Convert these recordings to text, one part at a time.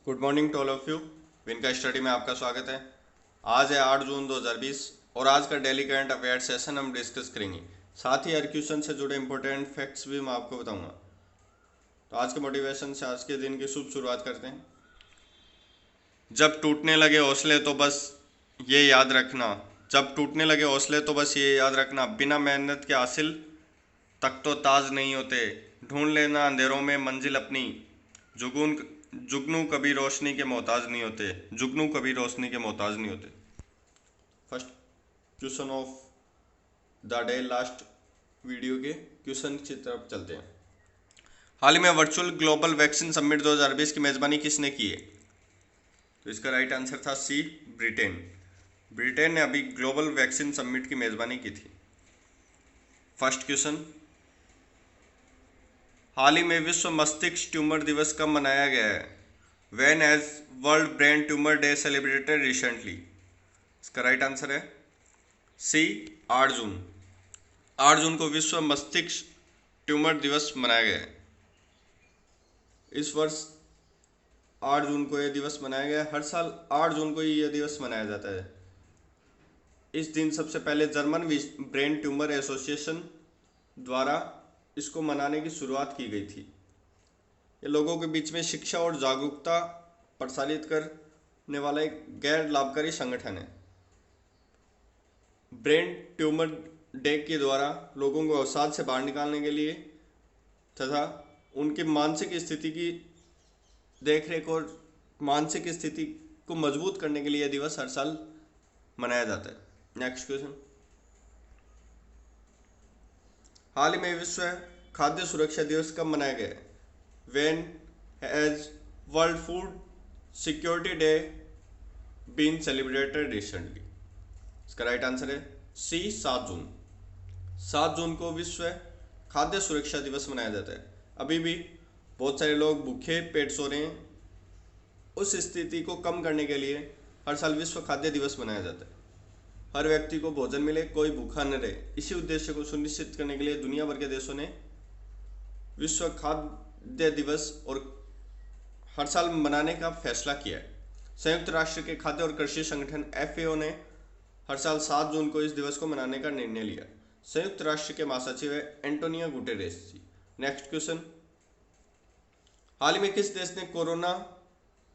Good morning to all of you. Vinka study में आपका स्वागत है। आज है 8 जून 2020 और आज का डेली करंट अफेयर सेशन हम डिस्कस करेंगे। साथ ही हर क्वेश्चन से जुड़े इंपॉर्टेंट फैक्ट्स भी मैं आपको बताऊंगा। तो आज के मोटिवेशन से आज के दिन की शुभ शुरुआत करते हैं। जब टूटने लगे हौसले तो बस ये याद रखना जब टूटने लगे हौसले तो बस ये याद रखना, बिना मेहनत के हासिल तक तो ताज नहीं होते। ढूंढ लेना अंधेरों में मंजिल अपनी, जुगून जुगनू कभी रोशनी के मोहताज नहीं होते। जुगनू कभी रोशनी के मोहताज नहीं होते। First question of the day, last video के क्वेश्चन की तरफ चलते हैं। हाल ही में वर्चुअल ग्लोबल वैक्सीन समिट 2020 की मेजबानी किसने की है? तो इसका राइट आंसर था सी, ब्रिटेन। ब्रिटेन ने अभी ग्लोबल वैक्सीन समिट की मेजबानी की थी। फर्स्ट क्वेश्चन, हाल ही में विश्व मस्तिष्क ट्यूमर दिवस कब मनाया गया है? When has world brain tumour day celebrated recently? इसका राइट आंसर है सी, 8 जून। 8 जून को विश्व मस्तिष्क ट्यूमर दिवस मनाया गया है। इस वर्ष 8 जून को यह दिवस मनाया गया है। हर साल 8 जून को ही यह दिवस मनाया जाता है। इस दिन सबसे पहले जर्मन ब्रेन ट्यूमर एसोसिएशन द्वारा इसको मनाने की शुरुआत की गई थी। ये लोगों के बीच में शिक्षा और जागरूकता प्रसारित करने वाला एक गैर लाभकारी संगठन है। ब्रेन ट्यूमर डे के द्वारा लोगों को अवसाद से बाहर निकालने के लिए तथा उनकी मानसिक स्थिति की देखरेख और मानसिक स्थिति को मजबूत करने के लिए यह दिवस हर साल मनाया जाता है। नेक्स्ट क्वेश्चन, हाल ही में विश्व खाद्य सुरक्षा दिवस कब मनाया गया है? When has world food security day been celebrated recently? इसका राइट आंसर है सी, 7 जून। 7 जून को विश्व खाद्य सुरक्षा दिवस मनाया जाता है। अभी भी बहुत सारे लोग भूखे पेट सो रहे हैं। उस स्थिति को कम करने के लिए हर साल विश्व खाद्य दिवस मनाया जाता है। हर व्यक्ति को भोजन मिले, कोई भूखा न रहे। इसी उद्देश्य को सुनिश्चित करने के लिए दुनिया भर के देशों ने विश्व खाद्य दिवस और हर साल मनाने का फैसला किया है। संयुक्त राष्ट्र के खाद्य और कृषि संगठन FAO ने हर साल 7 जून को इस दिवस को मनाने का निर्णय लिया। संयुक्त राष्ट्र के महासचिव है Antonio Guterres ji. Next question, हाल ही में किस देश ने corona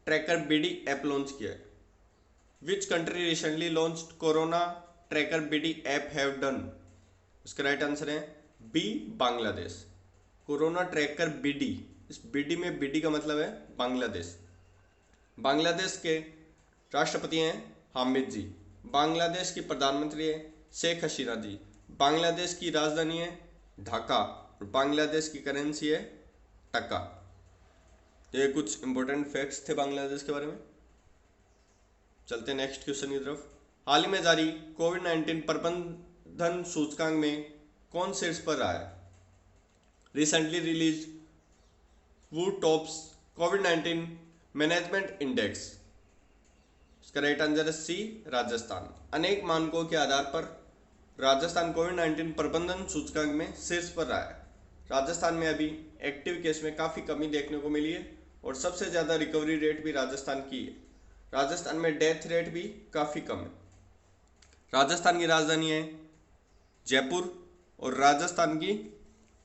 tracker BD app launch किया है? Which country recently launched corona tracker BD app have done? इसका राइट आंसर है B, Bangladesh. Corona tracker BD, इस BD में BD का मतलब है बांग्लादेश। बांग्लादेश के राष्ट्रपति हैं हामिद जी। बांग्लादेश की प्रधानमंत्री है शेख हसीना जी। बांग्लादेश की राजधानी है ढाका और बांग्लादेश की करेंसी है टका। ये कुछ इंपॉर्टेंट फैक्ट्स थे बांग्लादेश के बारे में। चलते नेक्स्ट क्वेश्चन की तरफ। हाल ही में जारी कोविड-19 प्रबंधन सूचकांक में कौन शीर्ष पर रहा है? रिसेंटली रिलीज वू टॉप्स कोविड-19 मैनेजमेंट इंडेक्स? इसका राइट आंसर है सी, राजस्थान। अनेक मानकों के आधार पर राजस्थान कोविड-19 प्रबंधन सूचकांक में शीर्ष पर रहा है। राजस्थान में अभी एक्टिव केस में काफ़ी कमी देखने को मिली है और सबसे ज़्यादा रिकवरी रेट भी राजस्थान की है। राजस्थान में डेथ रेट भी काफ़ी कम है। राजस्थान की राजधानी है जयपुर और राजस्थान की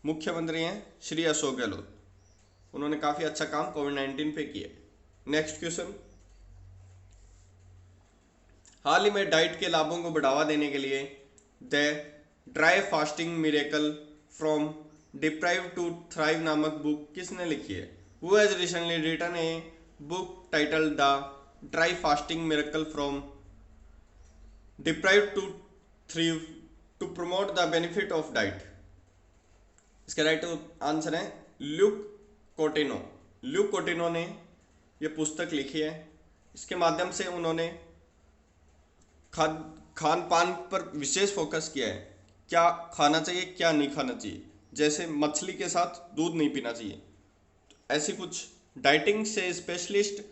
मुख्यमंत्री हैं श्री अशोक गहलोत। उन्होंने काफ़ी अच्छा काम कोविड-19 पे किया है। नेक्स्ट क्वेश्चन, हाल ही में डाइट के लाभों को बढ़ावा देने के लिए the dry fasting miracle from deprive to thrive नामक बुक किसने लिखी है? Who has recently written a book titled the dry fasting miracle from deprive to thrive to promote the benefit of diet? इसका राइट आंसर है ल्यूक कोटिनो। ल्यूक कोटिनो ने यह पुस्तक लिखी है। इसके माध्यम से उन्होंने खान पान पर विशेष फोकस किया है। क्या खाना चाहिए, क्या नहीं खाना चाहिए। जैसे मछली के साथ दूध नहीं पीना चाहिए। ऐसी कुछ डाइटिंग से स्पेशलिस्ट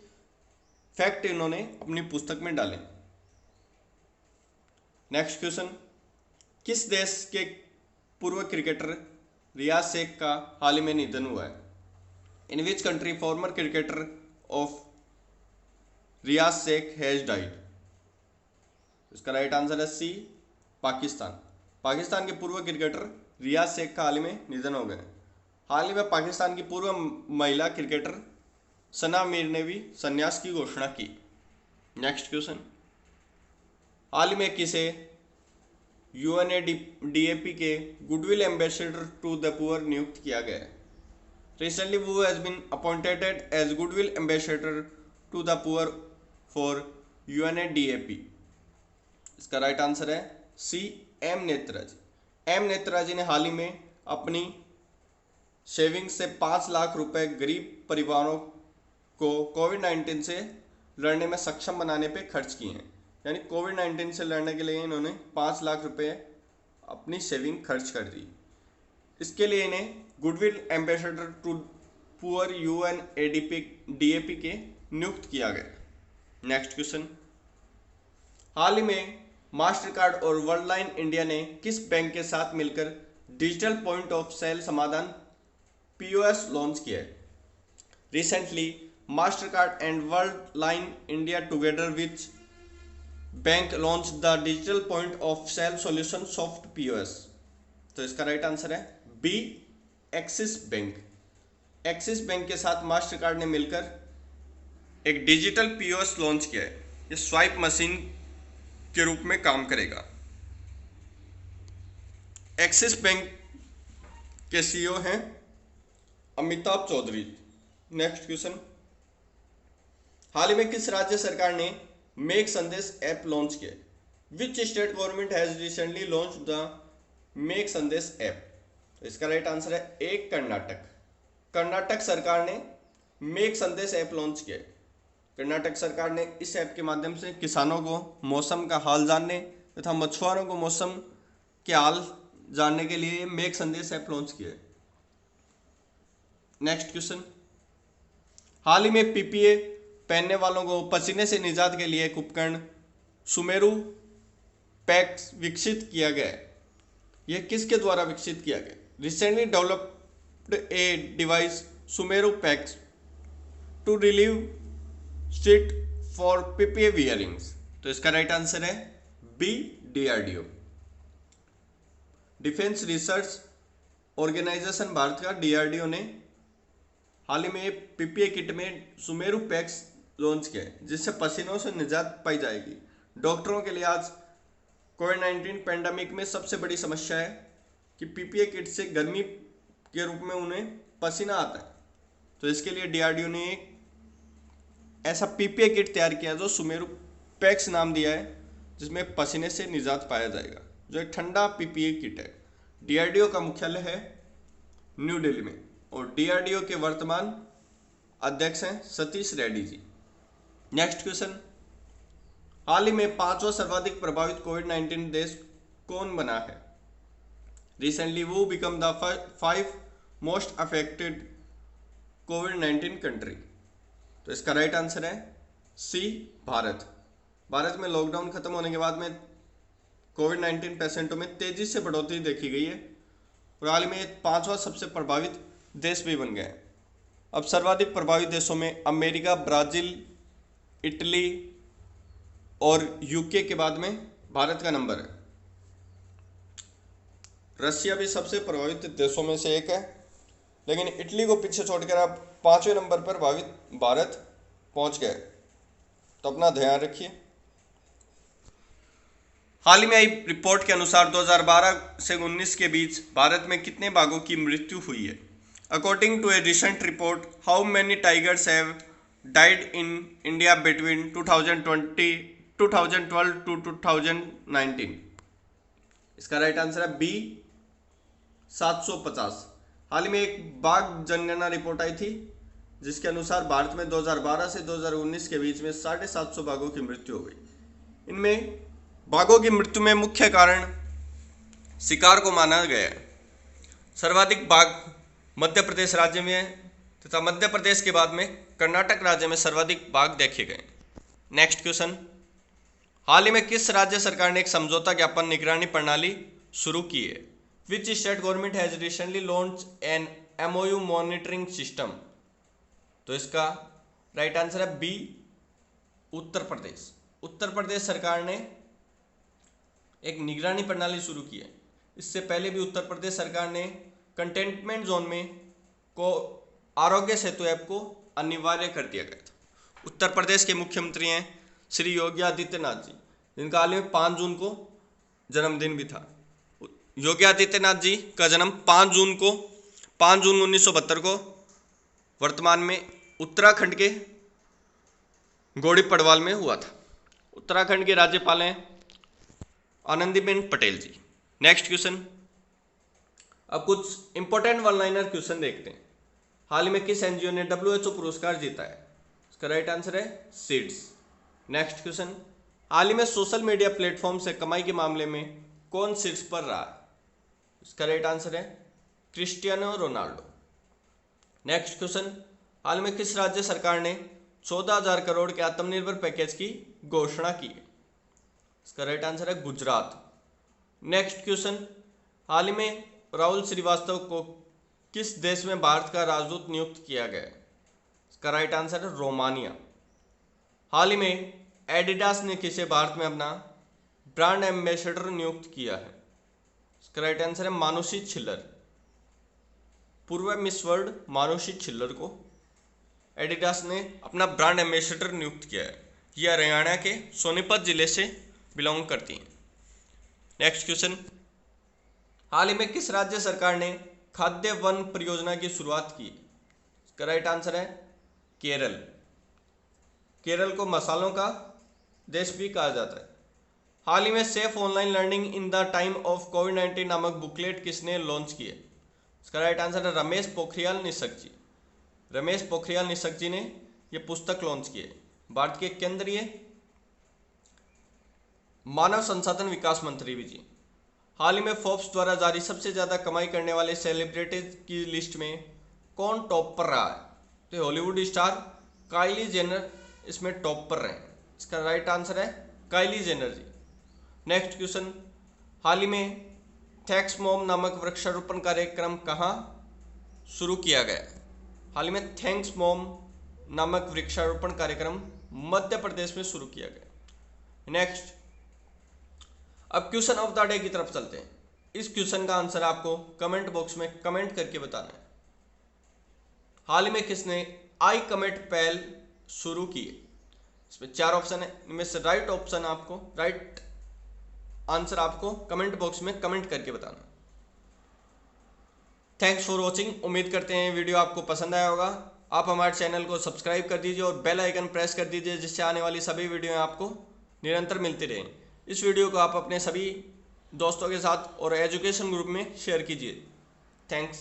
फैक्ट इन्होंने अपनी पुस्तक में डाले। नेक्स्ट क्वेश्चन, किस देश के पूर्व क्रिकेटर रियाज शेख का हाल ही में निधन हुआ है? In which country former cricketer of Riyaz Shaikh has died? इसका राइट आंसर है सी, पाकिस्तान। पाकिस्तान के पूर्व क्रिकेटर रियाज शेख का हाल ही में निधन हो गए। हाल ही में पाकिस्तान की पूर्व महिला क्रिकेटर सना मीर ने भी संन्यास की घोषणा की। नेक्स्ट क्वेश्चन, हाल ही में किसे UNADP के goodwill ambassador to the poor नियुक्त किया गया है? रिसेंटली वो has been appointed as goodwill ambassador to the poor for UNADP। इसका राइट आंसर है सी, एम नेत्राजी। एम नेत्राजी ने हाल ही में अपनी सेविंग से 5 लाख रुपए गरीब परिवारों को कोविड-19 से लड़ने में सक्षम बनाने पे खर्च किए हैं। यानी कोविड-19 से लड़ने के लिए इन्होंने 5 लाख रुपए अपनी सेविंग खर्च कर दी। इसके लिए इन्हें goodwill ambassador to poor UNADP के नियुक्त किया गया। नेक्स्ट क्वेश्चन, हाल ही में मास्टर कार्ड और वर्ल्ड लाइन इंडिया ने किस बैंक के साथ मिलकर डिजिटल पॉइंट ऑफ सेल समाधान POS लॉन्च किया है? Recently Mastercard and Worldline India together which bank launched the digital point of sale solution soft POS। तो इसका राइट आंसर है B, Axis bank. Axis bank के साथ master card ने मिलकर एक डिजिटल POS लॉन्च किया है। ये स्वाइप मशीन के रूप में काम करेगा। एक्सिस बैंक के CEO हैं अमिताभ चौधरी। नेक्स्ट क्वेश्चन, हाल ही में किस राज्य सरकार ने मेक संदेश ऐप लॉन्च किया? Which state government has recently launch the make संदेश ऐप? तो इसका राइट आंसर है ए, कर्नाटक। कर्नाटक सरकार ने मेक संदेश ऐप लॉन्च किया। कर्नाटक सरकार ने इस ऐप के माध्यम से किसानों को मौसम का हाल जानने तथा मछुआरों को मौसम के हाल जानने के लिए मेक संदेश ऐप लॉन्च किया। नेक्स्ट क्वेश्चन, हाल ही में PPE पहनने वालों को पसीने से निजात के लिए एक उपकरण सुमेरु पैक्स विकसित किया गया है। यह किसके द्वारा विकसित किया गया? Recently developed a device Sumeru PACS to relieve stress for PPE wearings. तो इसका राइट आंसर है B, DRDO। Defence research organisation Bharat का DRDO ने हाल ही में PPE किट में सुमेरु पैक्स लॉन्च किया है, जिससे पसीनों से निजात पाई जाएगी। डॉक्टरों के लिए आज कोविड-19 पैंडेमिक में सबसे बड़ी समस्या है कि PPE किट से गर्मी के रूप में उन्हें पसीना आता है। तो इसके लिए DRDO ने एक ऐसा PPE किट तैयार किया जो सुमेरु पैक्स नाम दिया है, जिसमें पसीने से निजात पाया जाएगा, जो एक ठंडा PPE किट है। DRDO का मुख्यालय है न्यू दिल्ली में और DRDO के वर्तमान अध्यक्ष हैं सतीश रेड्डी जी। नेक्स्ट क्वेश्चन, हाल ही में 5वां सर्वाधिक प्रभावित कोविड-19 देश कौन बना है? रिसेंटली वो become the 5 most affected covid country. तो इसका राइट आंसर है सी, भारत। भारत में लॉकडाउन खत्म होने के बाद में कोविड-19 पेशेंटों में तेजी से बढ़ोतरी देखी गई है और हाल ही में 5वां सबसे प्रभावित देश भी बन गए हैं। अब सर्वाधिक प्रभावित देशों में अमेरिका, ब्राजील, इटली और UK के बाद में भारत का नंबर है। रशिया भी सबसे प्रभावित देशों में से एक है, लेकिन इटली को पीछे छोड़कर अब 5वें नंबर पर भारत पहुंच गए। तो अपना ध्यान रखिए। हाल ही में आई रिपोर्ट के अनुसार 2012 से 19 के बीच भारत में कितने बाघों की मृत्यु हुई है? According to a recent report, how many tigers have died in India between 2012 to 2019? इसका राइट आंसर है बी, 750। हाल ही में एक बाघ जनगणना रिपोर्ट आई थी, जिसके अनुसार भारत में 2012 से 2019 के बीच में 750 बाघों की मृत्यु हो गई। इनमें बाघों की मृत्यु में मुख्य कारण शिकार को माना गया है। सर्वाधिक बाघ मध्य प्रदेश राज्य में है तथा मध्य प्रदेश के बाद में कर्नाटक राज्य में सर्वाधिक बाघ देखे गए। नेक्स्ट क्वेश्चन, हाल ही में किस राज्य सरकार ने एक समझौता ज्ञापन निगरानी प्रणाली शुरू की है? Which state government has recently launch N MOU monitoring system? तो इसका राइट आंसर है बी, उत्तर प्रदेश सरकार ने एक निगरानी प्रणाली शुरू की है। इससे पहले भी उत्तर प्रदेश सरकार ने कंटेनमेंट जोन में को आरोग्य सेतु ऐप को अनिवार्य कर दिया गया था। उत्तर प्रदेश के मुख्यमंत्री हैं श्री योगी आदित्यनाथ जी, जिनका हाल में 5 जून को जन्मदिन भी था। योगी आदित्यनाथ जी का जन्म 5 जून 1972 को वर्तमान में उत्तराखंड के गौड़ी पड़वाल में हुआ था। उत्तराखंड के राज्यपाल हैं आनंदीबेन पटेल जी। नेक्स्ट क्वेश्चन, अब कुछ इंपॉर्टेंट वन लाइनर क्वेश्चन देखते हैं। हाल ही में किस एनजीओ ने WHO पुरस्कार जीता है? इसका राइट आंसर है सीड्स। नेक्स्ट क्वेश्चन, हाल ही में सोशल मीडिया प्लेटफॉर्म से कमाई के मामले में कौन शीर्ष पर रहा है? इसका राइट आंसर है क्रिस्टियानो रोनाल्डो। नेक्स्ट क्वेश्चन, हाल में किस राज्य सरकार ने 14,000 करोड़ के आत्मनिर्भर पैकेज की घोषणा की है? इसका राइट आंसर है गुजरात। नेक्स्ट क्वेश्चन, हाल ही में राहुल श्रीवास्तव को किस देश में भारत का राजदूत नियुक्त किया गया है? इसका राइट आंसर है रोमानिया। हाल ही में एडिडास ने किसे भारत में अपना ब्रांड एम्बेसडर नियुक्त किया है? इसका राइट आंसर है मानुषी छिल्लर। पूर्व मिस वर्ल्ड मानुषी छिल्लर को एडिडास ने अपना ब्रांड एम्बेसडर नियुक्त किया है। यह हरियाणा के सोनीपत जिले से बिलोंग करती हैं। नेक्स्ट क्वेश्चन, हाल ही में किस राज्य सरकार ने खाद्य वन परियोजना की शुरुआत की? इसका राइट आंसर है केरल। केरल को मसालों का देश भी कहा जाता है। हाल ही में safe online learning in the time of कोविड-19 नामक बुकलेट किसने लॉन्च की है? इसका राइट आंसर है रमेश पोखरियाल निशंक जी। रमेश पोखरियाल निशंक जी ने यह पुस्तक लॉन्च की है। भारत के केंद्रीय मानव संसाधन विकास मंत्री भी जी। हाल ही में फोर्ब्स द्वारा जारी सबसे ज्यादा कमाई करने वाले सेलिब्रिटीज की लिस्ट में कौन टॉप पर रहा है? तो हॉलीवुड स्टार काइली जेनर इसमें टॉप पर रहे। इसका राइट आंसर है काइली जेनर जी। नेक्स्ट क्वेश्चन, हाल ही में थैंक्स मॉम नामक वृक्षारोपण कार्यक्रम कहाँ शुरू किया गया? हाल ही में थैंक्स मॉम नामक वृक्षारोपण कार्यक्रम मध्य प्रदेश में शुरू किया गया। नेक्स्ट, अब क्वेश्चन ऑफ द डे की तरफ चलते हैं। इस क्वेश्चन का आंसर आपको कमेंट बॉक्स में कमेंट करके बताना है। हाल ही में किसने आई कमेंट पहल शुरू की है? इसमें 4 ऑप्शन है, इनमें से राइट आंसर आपको कमेंट बॉक्स में कमेंट करके बताना। Thanks for watching. उम्मीद करते हैं वीडियो आपको पसंद आया होगा। आप हमारे चैनल को सब्सक्राइब कर दीजिए और बेल आइकन प्रेस कर दीजिए, जिससे आने वाली सभी वीडियो आपको निरंतर मिलती रहें। इस वीडियो को आप अपने सभी दोस्तों के साथ और एजुकेशन ग्रुप में शेयर कीजिए। थैंक्स।